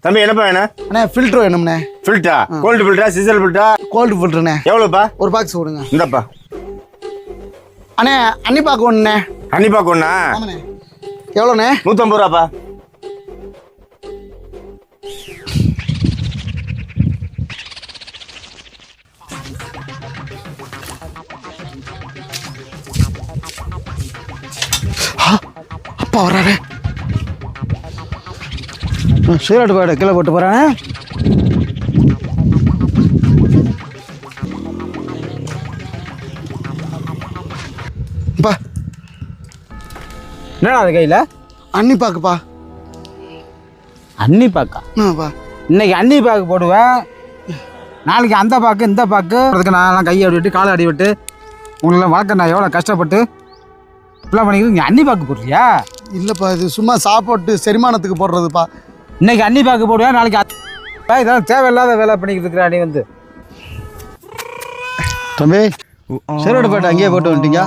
தம்பி என்னப்பா வேணும்? அண்ணே ஃபில்டர் வேணும்ண்ணே. ஃபில்டா? கோல்டு ஃபில்டரா சிசல் ஃபில்டரா? கோல்டு ஃபில்டர்ண்ணே. எவ்வளோப்பா? ஒரு பாக்ஸ் கொடுங்க. இந்தப்பா. அண்ணே அன்னிப்பாக்கு ஒன்றுண்ணே. அன்னிப்பாக்கு ஒன்றா? ஆமாண்ணே. எவ்வளோண்ணே? 150 ரூபாப்பா. அப்பா வர்றாரு. சீராட்டு போய்டு கீழே போட்டு போகிறானே. பா என்னடா அது கையில்? அன்னி பாக்குப்பா. அன்னி பாக்கா? ஆப்பா இன்னைக்கு அன்னி பாக்கு போடுவேன், நாளைக்கு அந்த பாக்கு இந்த பாக்கு. அதுக்கு நான் கையை அடி விட்டு காலை அடி விட்டு உங்களெல்லாம் வளர்க்க நான் எவ்வளோ கஷ்டப்பட்டு இப்பெல்லாம் பண்ணிக்கிட்டு இங்கே அன்னி பாக்கு போடுறியா? இல்லைப்பா, இது சும்மா சாப்பாட்டு செரிமானத்துக்கு போடுறதுப்பா. இன்னைக்கு அன்னி பாக்கு போடுவேன், நாளைக்கு இதெல்லாம் தேவையில்லாத வேலை பண்ணிக்கிட்டு இருக்கிற நீ வந்து. தம்பி சீராட்டு போய்ட்டு அங்கேயே போட்டு வந்துட்டீங்க.